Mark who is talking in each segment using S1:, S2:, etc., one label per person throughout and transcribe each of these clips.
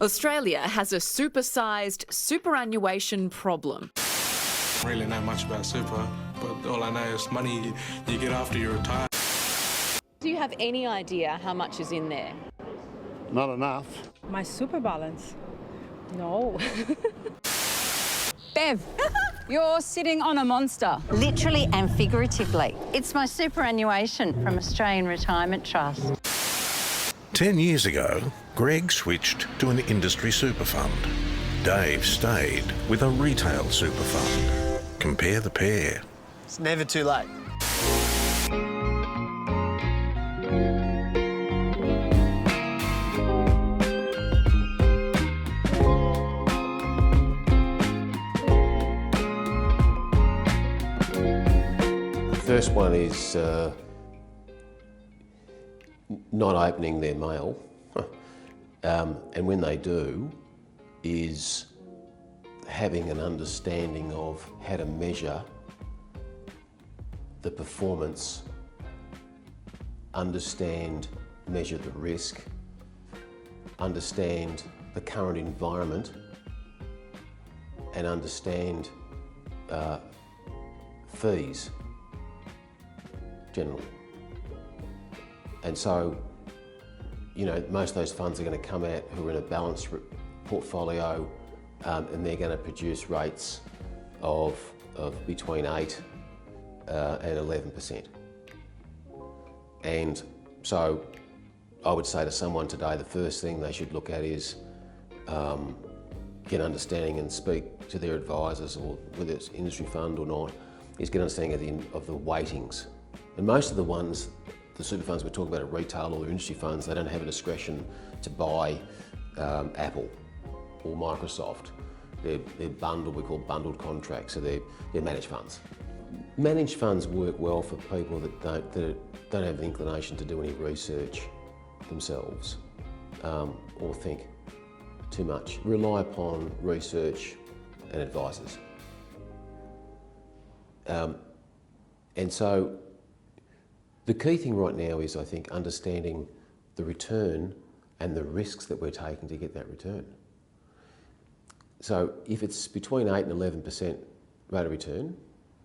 S1: Australia has a supersized superannuation problem.
S2: I don't really know much about super, but all I know is money you get after you retire.
S1: Do you have any idea how much is in there?
S3: Not enough.
S4: My super balance? No.
S5: Bev, you're sitting on a monster.
S6: Literally and figuratively. It's my superannuation from Australian Retirement Trust.
S7: 10 years ago, Greg switched to an industry super fund. Dave stayed with a retail super fund. Compare the pair.
S3: It's never too late.
S8: The first one is not opening their mail, and when they do, is having an understanding of how to measure the performance, measure the risk, understand the current environment, and understand fees generally. And so, you know, most of those funds are going to come out who are in a balanced portfolio, and they're going to produce rates of between 8 and 11%. And so I would say to someone today, the first thing they should look at is get understanding and speak to their advisors, or whether it's industry fund or not, is get understanding of the weightings. And most of the ones, the super funds we're talking about are retail or industry funds, they don't have a discretion to buy Apple or Microsoft. They're bundled, we call bundled contracts, so they're managed funds. Managed funds work well for people that don't have the inclination to do any research themselves, or think too much. Rely upon research and advisors. And so the key thing right now is, I think, understanding the return and the risks that we're taking to get that return. So if it's between 8 and 11% rate of return,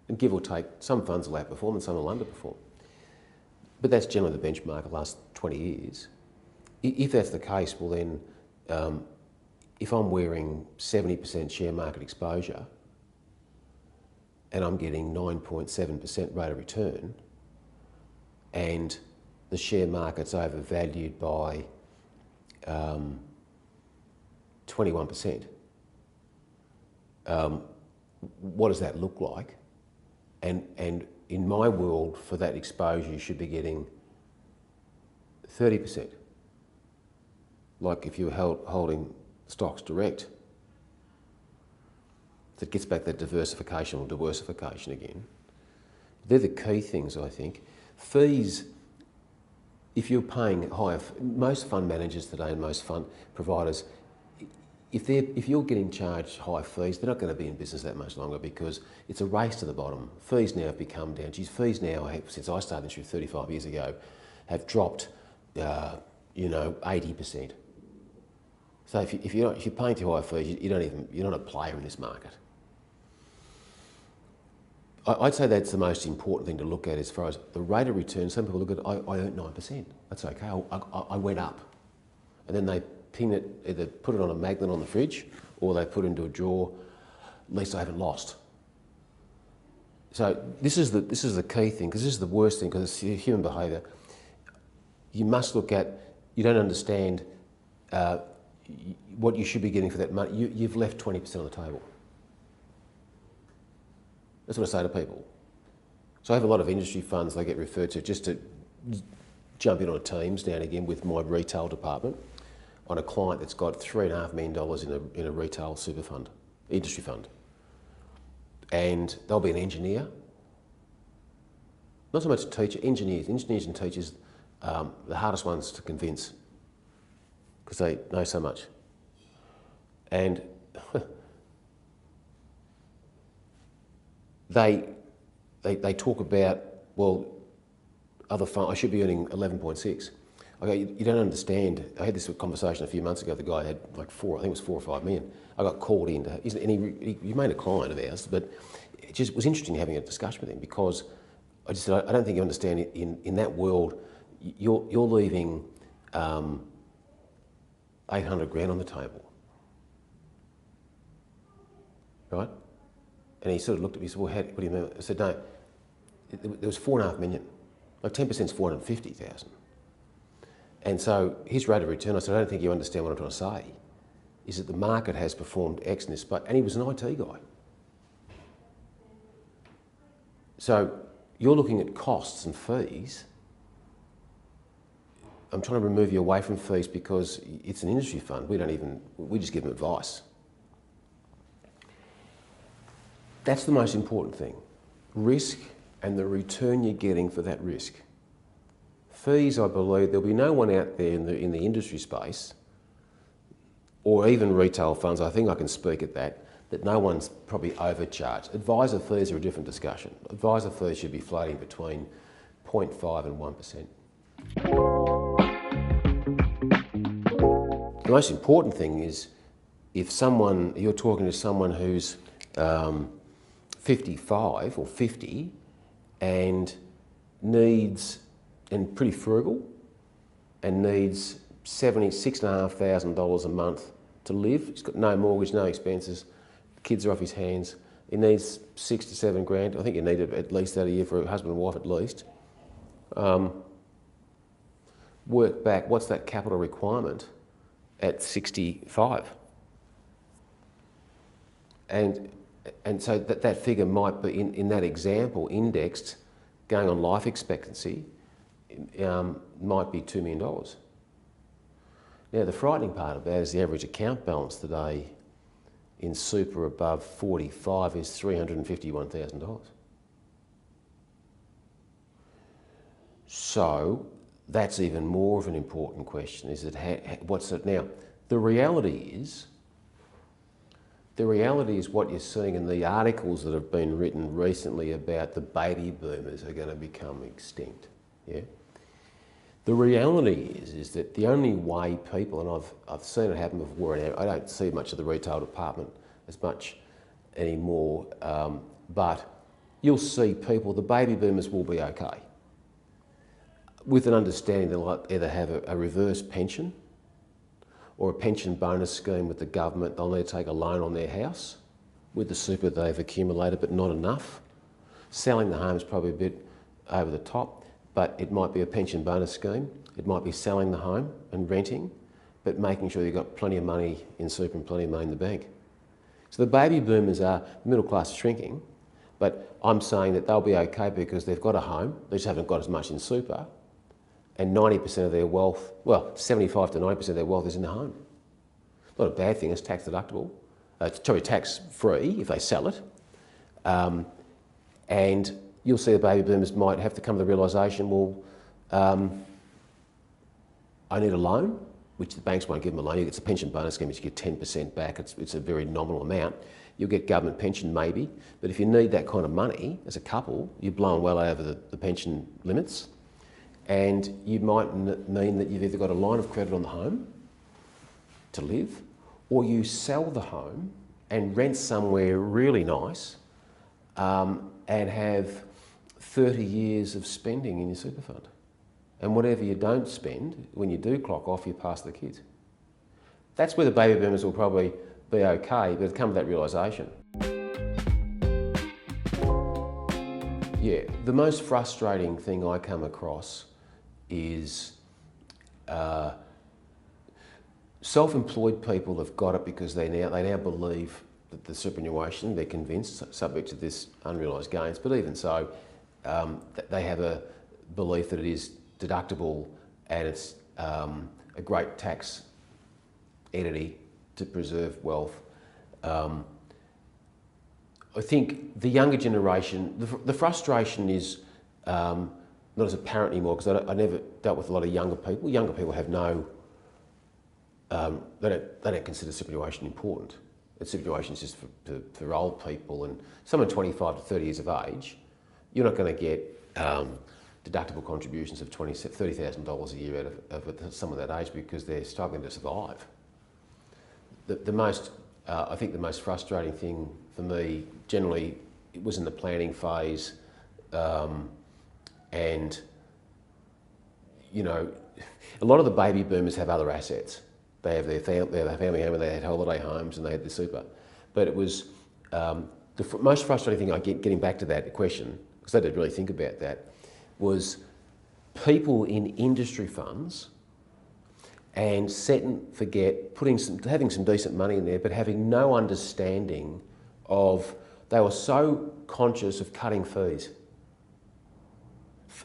S8: and give or take, some funds will outperform and some will underperform. But that's generally the benchmark of the last 20 years. If that's the case, well then, if I'm wearing 70% share market exposure and I'm getting 9.7% rate of return, and the share market's overvalued by 21%, what does that look like? And in my world, for that exposure, you should be getting 30%. Like if you were holding stocks direct. That gets back that diversification or diversification again. They're the key things, I think. Fees, if you're paying higher, most fund managers today and most fund providers, if you're getting charged high fees, they're not going to be in business that much longer, because it's a race to the bottom. Fees now have become down. Geez, fees now, since I started this 35 years ago, have dropped, 80%. So if you're paying too high fees, you're not a player in this market. I'd say that's the most important thing to look at as far as the rate of return. Some people look at, I earned 9%. That's okay. I went up, and then they pin it, either put it on a magnet on the fridge, or they put it into a drawer. At least I haven't lost. So this is the key thing, because this is the worst thing, because it's human behaviour. You must look at. You don't understand what you should be getting for that money. You've left 20% on the table. That's what I say to people. So I have a lot of industry funds they get referred to, just to jump in on teams now and again with my retail department on a client that's got $3.5 million in a retail super fund, industry fund. And they'll be an engineer, not so much a teacher, engineers and teachers, the hardest ones to convince, because they know so much. And they talk about, well, other fund, I should be earning 11.6. I go, you don't understand. I had this conversation a few months ago. The guy had like I think it was 4 or 5 million. I got called in, and he remained a client of ours, but it just was interesting having a discussion with him because I just said, I don't think you understand in that world, you're leaving 800 grand on the table, right? And he sort of looked at me and said, well, what do you mean? I said, no, there was 4.5 million. Like 10% is 450,000. And so his rate of return, I said, I don't think you understand what I'm trying to say, is that the market has performed X in this space, and he was an IT guy. So you're looking at costs and fees. I'm trying to remove you away from fees because it's an industry fund. We just give them advice. That's the most important thing. Risk and the return you're getting for that risk. Fees, I believe, there'll be no one out there in the industry space, or even retail funds, I think I can speak at that no one's probably overcharged. Advisor fees are a different discussion. Advisor fees should be floating between 0.5 and 1%. The most important thing is if you're talking to someone who's 55 or 50 and pretty frugal and needs $76,500 a month to live. He's got no mortgage, no expenses. The kids are off his hands. He needs 6 to 7 grand. I think you need at least that a year for a husband and wife at least. Work back, what's that capital requirement at 65? And so that figure might be, in that example, indexed, going on life expectancy, might be $2 million. Now, the frightening part of that is the average account balance today in super above 45 is $351,000. So that's even more of an important question, is that what's it now? The reality is what you're seeing in the articles that have been written recently about the baby boomers are going to become extinct. Yeah. The reality is that the only way people, and I've seen it happen before, and I don't see much of the retail department as much anymore, but you'll see people, the baby boomers will be okay, with an understanding they'll either have a reverse pension or a pension bonus scheme with the government. They'll need to take a loan on their house with the super they've accumulated, but not enough. Selling the home is probably a bit over the top, but it might be a pension bonus scheme. It might be selling the home and renting, but making sure you've got plenty of money in super and plenty of money in the bank. So the baby boomers are, the middle class is shrinking, but I'm saying that they'll be okay because they've got a home, they just haven't got as much in super, and 90% of their wealth, well, 75 to 90% of their wealth is in the home. Not a bad thing, it's tax deductible. It's probably tax free if they sell it. And you'll see the baby boomers might have to come to the realisation, well, I need a loan, which the banks won't give them a loan. It's a pension bonus scheme, which you get 10% back. It's a very nominal amount. You'll get government pension maybe, but if you need that kind of money as a couple, you're blowing well over the pension limits. And you might mean that you've either got a line of credit on the home to live, or you sell the home and rent somewhere really nice and have 30 years of spending in your super fund. And whatever you don't spend, when you do clock off, you pass the kids. That's where the baby boomers will probably be okay, but come to that realisation. Yeah, the most frustrating thing I come across is self-employed people have got it because they now believe that the superannuation, they're convinced, subject to this unrealised gains, but even so, they have a belief that it is deductible and it's a great tax entity to preserve wealth. I think the younger generation, the frustration is not as apparent anymore because I never dealt with a lot of younger people. Younger people have no, they don't consider superannuation important. Superannuation is just for old people, and someone 25 to 30 years of age, you're not going to get deductible contributions of $30,000 a year out of someone that age because they're struggling to survive. I think the most frustrating thing for me generally it was in the planning phase, and you know, a lot of the baby boomers have other assets. They have their family home, and they had holiday homes, and they had the super. But it was the most frustrating thing I get getting back to that question, because I didn't really think about that, was people in industry funds and set and forget, having some decent money in there, but having no understanding of, they were so conscious of cutting fees.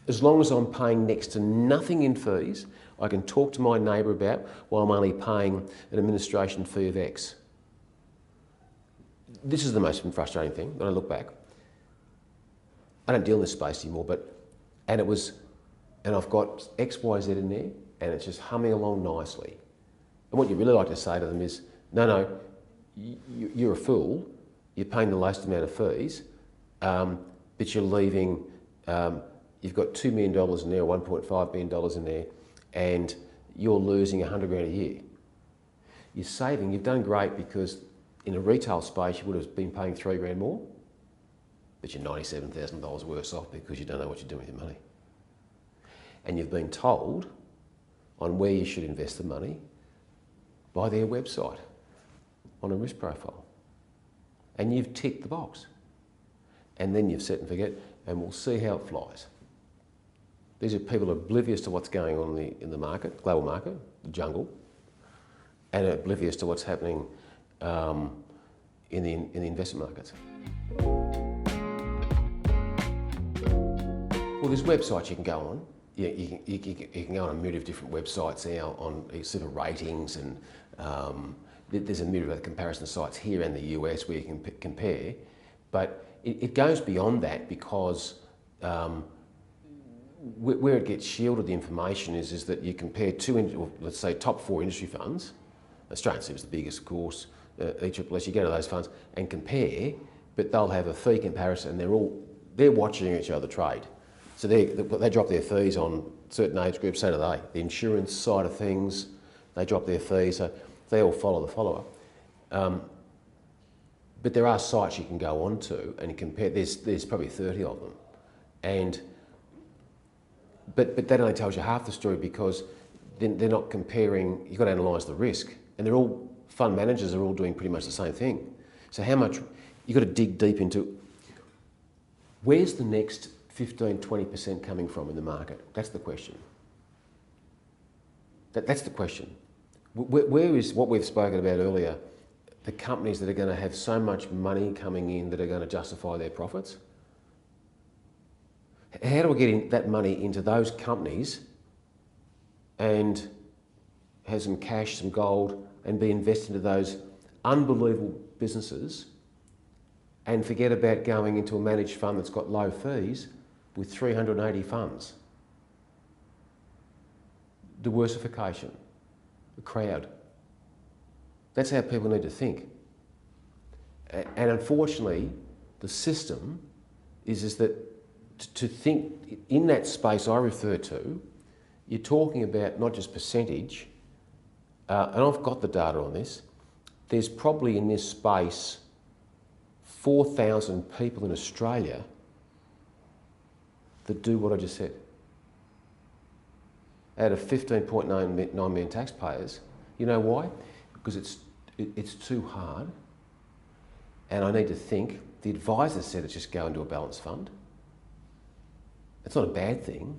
S8: As long as I'm paying next to nothing in fees, I can talk to my neighbour about, well, I'm only paying an administration fee of X. This is the most frustrating thing when I look back. I don't deal in this space anymore, and I've got X, Y, Z in there, and it's just humming along nicely. And what you really like to say to them is, no, you're a fool. You're paying the lowest amount of fees, but you're leaving. You've got $2 million in there, $1.5 million in there, and you're losing $100 grand a year. You're saving. You've done great because in a retail space you would have been paying $3 grand more, but you're $97,000 worse off because you don't know what you're doing with your money. And you've been told on where you should invest the money by their website on a risk profile. And you've ticked the box. And then you've set and forget, and we'll see how it flies. These are people oblivious to what's going on in the market, global market, the jungle, and oblivious to what's happening in the investment markets. Well, there's websites you can go on. You can go on a myriad of different websites now on sort of ratings, and there's a myriad of comparison sites here in the US where you can compare. But it goes beyond that because where it gets shielded, the information is that you compare let's say top 4 industry funds. Australian Super's the biggest, of course. ESSS, you go to those funds and compare, but they'll have a fee comparison. They're watching each other trade. So they drop their fees on certain age groups, so do they. The insurance side of things, they drop their fees, so they all follow the follower. But there are sites you can go on to and compare. There's probably 30 of them, but that only tells you half the story because they're not comparing. You've got to analyse the risk, and they're all fund managers are all doing pretty much the same thing. So how much you've got to dig deep into. Where's the next 15-20% coming from in the market? That's the question. That's the question. Where is what we've spoken about earlier, the companies that are going to have so much money coming in that are going to justify their profits? How do we get that money into those companies and have some cash, some gold, and be invested into those unbelievable businesses and forget about going into a managed fund that's got low fees with 380 funds? Diversification, the crowd. That's how people need to think. And unfortunately, the system is that to think in that space I refer to, you're talking about not just percentage, and I've got the data on this, there's probably in this space 4,000 people in Australia that do what I just said. Out of 15.9 million taxpayers. You know why? Because it's too hard, and I need to think. The advisor said it's just go into a balanced fund. It's not a bad thing,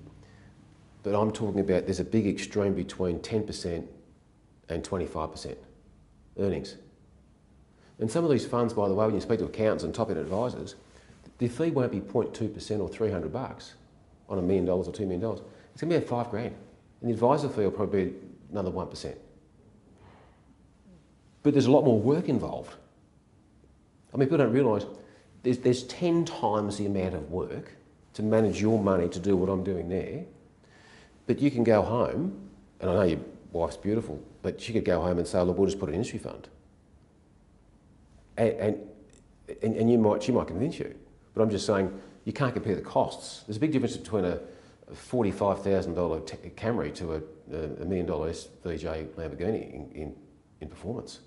S8: but I'm talking about there's a big extreme between 10% and 25% earnings. And some of these funds, by the way, when you speak to accountants and top-end advisors, their fee won't be 0.2% or $300 on $1 million or $2 million. It's going to be about $5 grand. And the advisor fee will probably be another 1%. But there's a lot more work involved. I mean, people don't realise there's 10 times the amount of work to manage your money to do what I'm doing there. But you can go home, and I know your wife's beautiful, but she could go home and say, look, we'll just put an industry fund. And she might convince you, but I'm just saying you can't compare the costs. There's a big difference between $45,000 Camry to a $1 million SVJ Lamborghini in performance.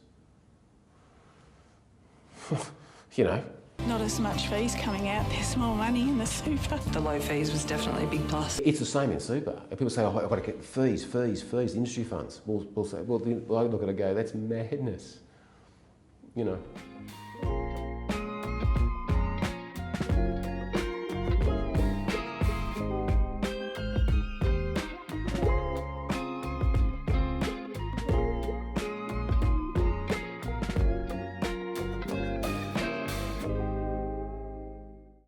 S8: You know.
S9: Not as much fees coming out, there's more money in the super.
S10: The low fees was definitely a big plus.
S8: It's the same in super. People say, oh, I've got to get fees, industry funds. We'll say, well, I look at it and go, that's madness. You know.